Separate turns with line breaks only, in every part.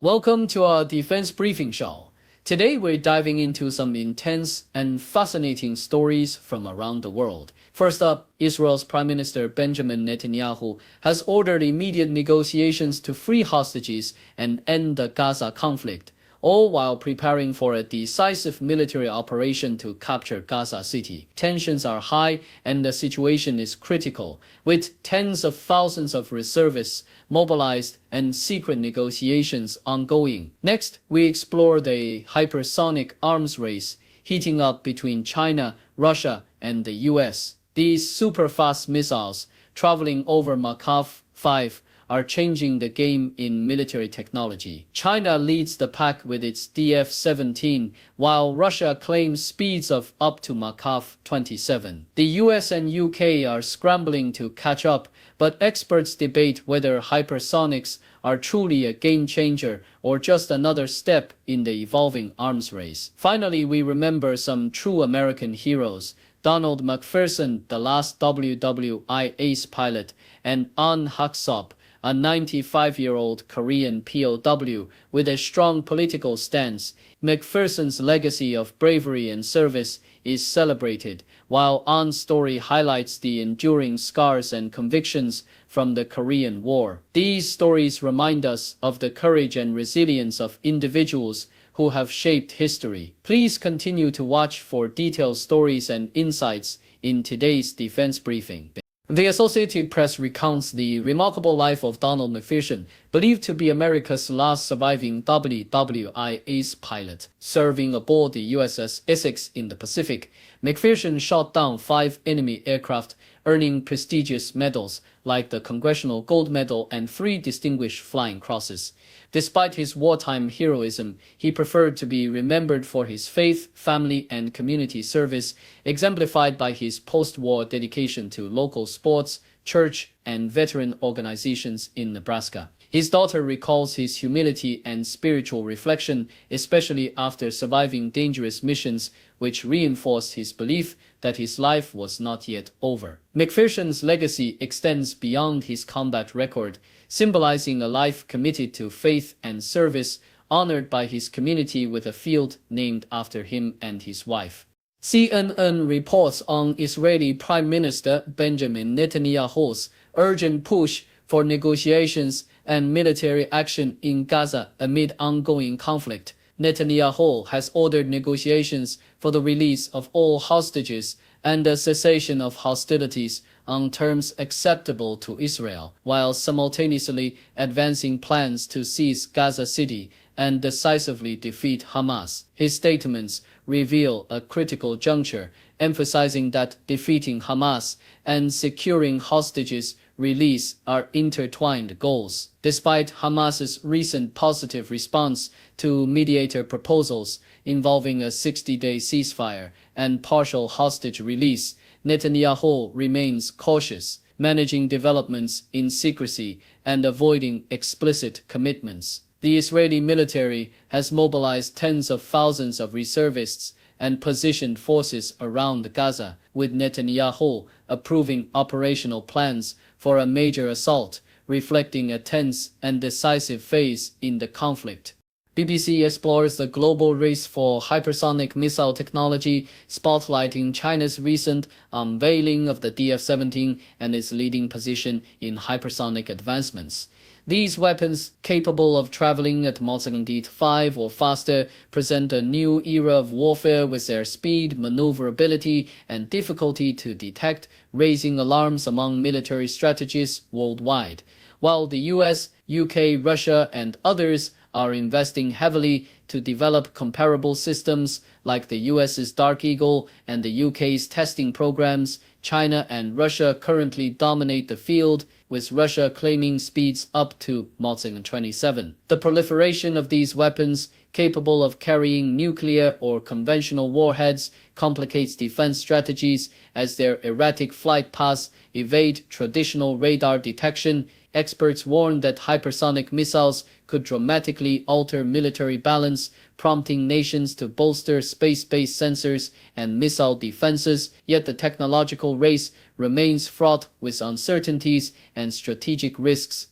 Welcome to our defense briefing show. Today we're diving into some intense and fascinating stories from around the world. First up, Israel's Prime Minister Benjamin Netanyahu has ordered immediate negotiations to free hostages and end the Gaza conflict, all while preparing for a decisive military operation to capture Gaza City. Tensions are high and the situation is critical, with tens of thousands of reservists mobilized and secret negotiations ongoing. Next, we explore the hypersonic arms race heating up between China, Russia, and the US. These super-fast missiles traveling over Mach 5 are changing the game in military technology. China leads the pack with its DF-17, while Russia claims speeds of up to Mach 27. The US and UK are scrambling to catch up, but experts debate whether hypersonics are truly a game changer or just another step in the evolving arms race. Finally, we remember some true American heroes: Donald McPherson, the last WWI ace pilot, and An Haksop, a 95-year-old Korean POW with a strong political stance. McPherson's legacy of bravery and service is celebrated, while An's story highlights the enduring scars and convictions from the Korean War. These stories remind us of the courage and resilience of individuals who have shaped history. Please continue to watch for detailed stories and insights in today's defense briefing. The Associated Press recounts the remarkable life of Donald McPherson, believed to be America's last surviving WWI ace pilot. Serving aboard the USS Essex in the Pacific, McPherson shot down 5 enemy aircraft, earning prestigious medals like the Congressional Gold Medal and 3 Distinguished Flying Crosses. Despite his wartime heroism, he preferred to be remembered for his faith, family, and community service, exemplified by his post-war dedication to local sports, church, and veteran organizations in Nebraska. His daughter recalls his humility and spiritual reflection, especially after surviving dangerous missions, which reinforced his belief that his life was not yet over. McPherson's legacy extends beyond his combat record, symbolizing a life committed to faith and service, honored by his community with a field named after him and his wife. CNN reports on Israeli Prime Minister Benjamin Netanyahu's urgent push for negotiations and military action in Gaza amid ongoing conflict. Netanyahu has ordered negotiations for the release of all hostages and the cessation of hostilities on terms acceptable to Israel, while simultaneously advancing plans to seize Gaza City and decisively defeat Hamas. His statements reveal a critical juncture, emphasizing that defeating Hamas and securing hostages release are intertwined goals. Despite Hamas's recent positive response to mediator proposals involving a 60-day ceasefire and partial hostage release, Netanyahu remains cautious, managing developments in secrecy and avoiding explicit commitments. The Israeli military has mobilized tens of thousands of reservists and positioned forces around Gaza, with Netanyahu approving operational plans for a major assault, reflecting a tense and decisive phase in the conflict. BBC explores the global race for hypersonic missile technology, spotlighting China's recent unveiling of the DF-17 and its leading position in hypersonic advancements. These weapons, capable of traveling at Mach 5 or faster, present a new era of warfare with their speed, maneuverability, and difficulty to detect, raising alarms among military strategists worldwide. While the US, UK, Russia, and others are investing heavily to develop comparable systems like the US's Dark Eagle and the UK's testing programs, China and Russia currently dominate the field, with Russia claiming speeds up to Mach 27. The proliferation of these weapons, capable of carrying nuclear or conventional warheads, complicates defense strategies as their erratic flight paths evade traditional radar detection. Experts warn that hypersonic missiles could dramatically alter military balance, prompting nations to bolster space-based sensors and missile defenses, yet the technological race remains fraught with uncertainties and strategic risks.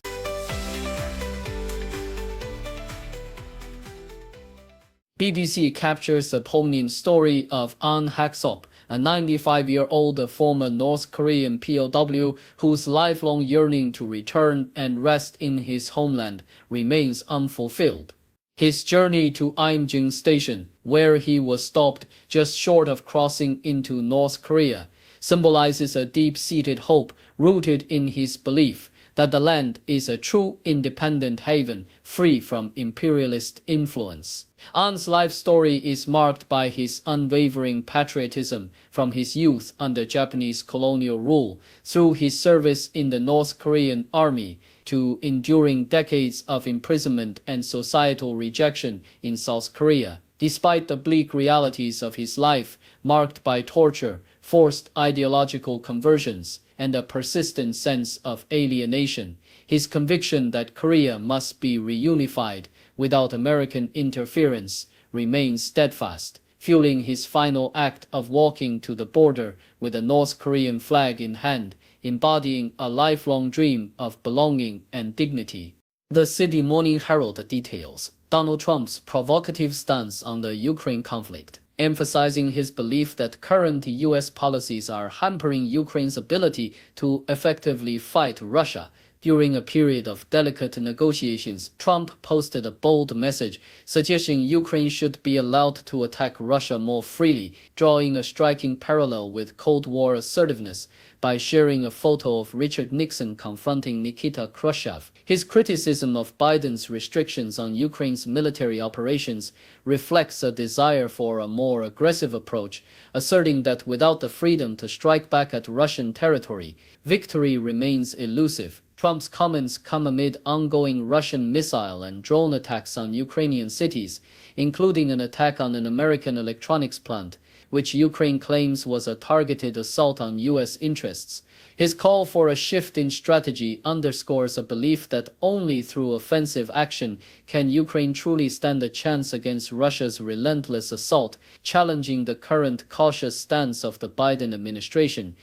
BBC captures the poignant story of An Hak-sop, a 95-year-old former North Korean POW whose lifelong yearning to return and rest in his homeland remains unfulfilled. His journey to Imjin Station, where he was stopped just short of crossing into North Korea, symbolizes a deep-seated hope rooted in his belief that the land is a true independent haven free from imperialist influence. An's life story is marked by his unwavering patriotism from his youth under Japanese colonial rule, through his service in the North Korean army, to enduring decades of imprisonment and societal rejection in South Korea. Despite the bleak realities of his life, marked by torture, forced ideological conversions, and a persistent sense of alienation, his conviction that Korea must be reunified without American interference remains steadfast, fueling his final act of walking to the border with a North Korean flag in hand, embodying a lifelong dream of belonging and dignity. The City Morning Herald details Donald Trump's provocative stance on the Ukraine conflict, emphasizing his belief that current U.S. policies are hampering Ukraine's ability to effectively fight Russia. During a period of delicate negotiations, Trump posted a bold message suggesting Ukraine should be allowed to attack Russia more freely, drawing a striking parallel with Cold War assertiveness by sharing a photo of Richard Nixon confronting Nikita Khrushchev. His criticism of Biden's restrictions on Ukraine's military operations reflects a desire for a more aggressive approach, asserting that without the freedom to strike back at Russian territory, victory remains elusive. Trump's comments come amid ongoing Russian missile and drone attacks on Ukrainian cities, including an attack on an American electronics plant, which Ukraine claims was a targeted assault on U.S. interests. His call for a shift in strategy underscores a belief that only through offensive action can Ukraine truly stand a chance against Russia's relentless assault, challenging the current cautious stance of the Biden administration.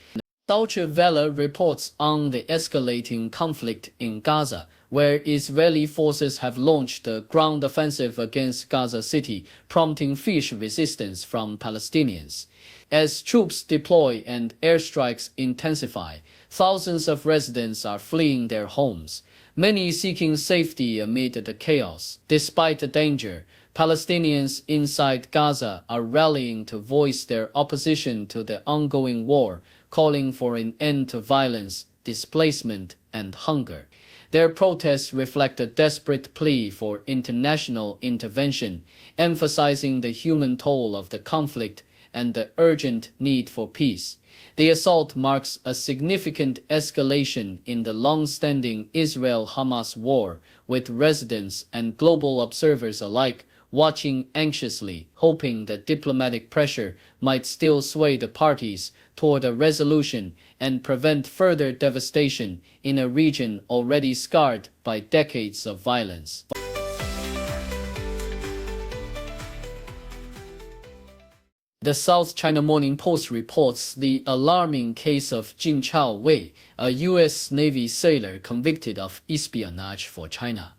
Deutsche Welle reports on the escalating conflict in Gaza, where Israeli forces have launched a ground offensive against Gaza City, prompting fierce resistance from Palestinians. As troops deploy and airstrikes intensify, thousands of residents are fleeing their homes, many seeking safety amid the chaos. Despite the danger, Palestinians inside Gaza are rallying to voice their opposition to the ongoing war, calling for an end to violence, displacement, and hunger. Their protests reflect a desperate plea for international intervention, emphasizing the human toll of the conflict and the urgent need for peace. The assault marks a significant escalation in the long-standing Israel-Hamas war, with residents and global observers alike watching anxiously, hoping that diplomatic pressure might still sway the parties toward a resolution and prevent further devastation in a region already scarred by decades of violence. The South China Morning Post reports the alarming case of Jin Chao Wei, a U.S. Navy sailor convicted of espionage for China.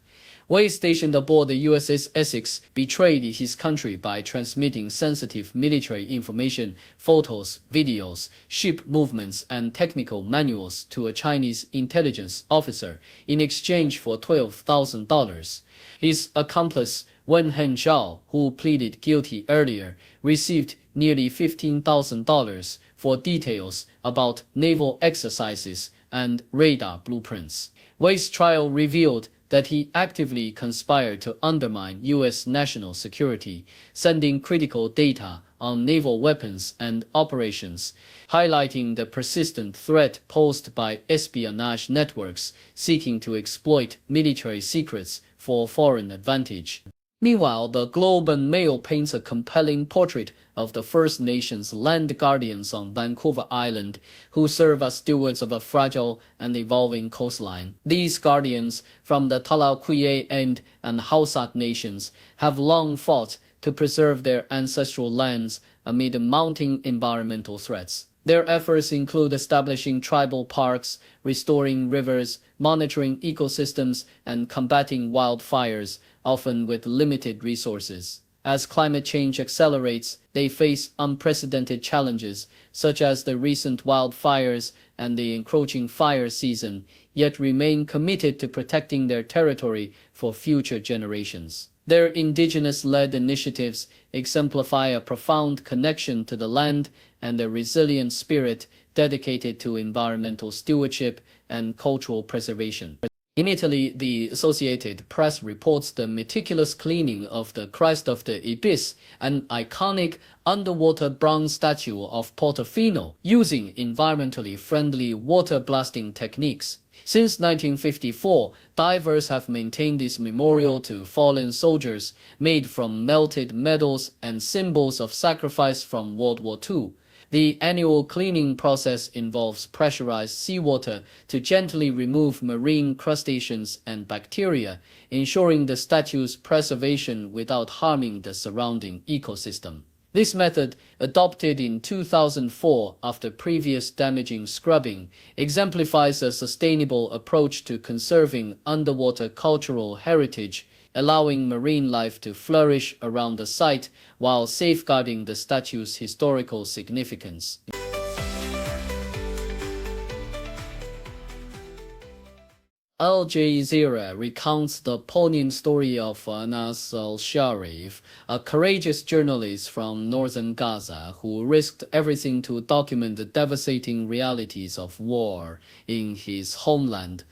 Wei, stationed aboard the USS Essex, betrayed his country by transmitting sensitive military information, photos, videos, ship movements, and technical manuals to a Chinese intelligence officer in exchange for $12,000. His accomplice, Wen Henzhao, who pleaded guilty earlier, received nearly $15,000 for details about naval exercises and radar blueprints. Wei's trial revealed that he actively conspired to undermine U.S. national security, sending critical data on naval weapons and operations, highlighting the persistent threat posed by espionage networks seeking to exploit military secrets for foreign advantage. Meanwhile, the Globe and Mail paints a compelling portrait of the First Nations land guardians on Vancouver Island, who serve as stewards of a fragile and evolving coastline. These guardians, from the Talauquie and Hausat nations, have long fought to preserve their ancestral lands amid mounting environmental threats. Their efforts include establishing tribal parks, restoring rivers, monitoring ecosystems, and combating wildfires, often with limited resources. As climate change accelerates, they face unprecedented challenges, such as the recent wildfires and the encroaching fire season, yet remain committed to protecting their territory for future generations. Their indigenous-led initiatives exemplify a profound connection to the land and a resilient spirit dedicated to environmental stewardship and cultural preservation. In Italy, the Associated Press reports the meticulous cleaning of the Christ of the Abyss, an iconic underwater bronze statue of Portofino, using environmentally friendly water blasting techniques. Since 1954, divers have maintained this memorial to fallen soldiers, made from melted metals and symbols of sacrifice from World War II. The annual cleaning process involves pressurized seawater to gently remove marine crustaceans and bacteria, ensuring the statue's preservation without harming the surrounding ecosystem. This method, adopted in 2004 after previous damaging scrubbing, exemplifies a sustainable approach to conserving underwater cultural heritage, allowing marine life to flourish around the site while safeguarding the statue's historical significance. Al Jazeera recounts the poignant story of Anas al-Sharif, a courageous journalist from northern Gaza who risked everything to document the devastating realities of war in his homeland.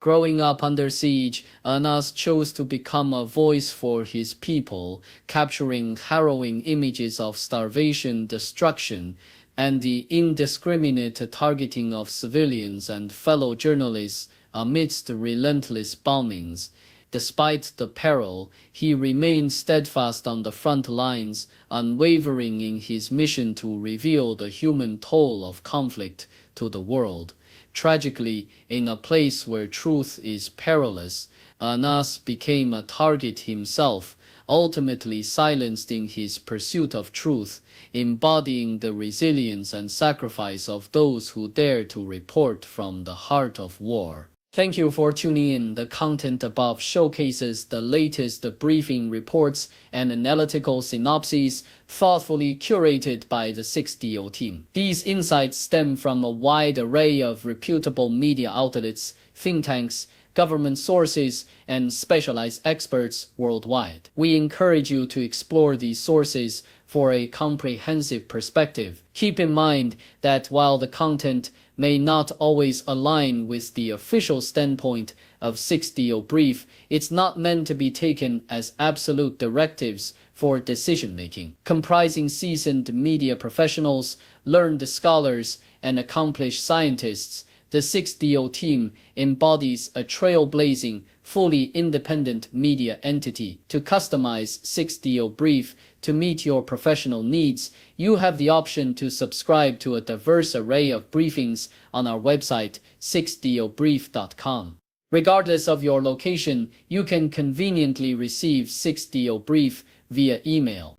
Growing up under siege, Anas chose to become a voice for his people, capturing harrowing images of starvation, destruction, and the indiscriminate targeting of civilians and fellow journalists amidst relentless bombings. Despite the peril, he remained steadfast on the front lines, unwavering in his mission to reveal the human toll of conflict to the world. Tragically, in a place where truth is perilous, Anas became a target himself, ultimately silenced in his pursuit of truth, embodying the resilience and sacrifice of those who dare to report from the heart of war. Thank you for tuning in. The content above showcases the latest briefing reports and analytical synopses thoughtfully curated by the 6DO team. These insights stem from a wide array of reputable media outlets, think tanks, government sources, and specialized experts worldwide. We encourage you to explore these sources for a comprehensive perspective. Keep in mind that while the content may not always align with the official standpoint of 6DO Brief, it's not meant to be taken as absolute directives for decision-making. Comprising seasoned media professionals, learned scholars, and accomplished scientists, the 6DO team embodies a trailblazing, fully independent media entity. To customize 6DO Brief to meet your professional needs, you have the option to subscribe to a diverse array of briefings on our website, 6dobrief.com. Regardless of your location, you can conveniently receive 6DO Brief via email.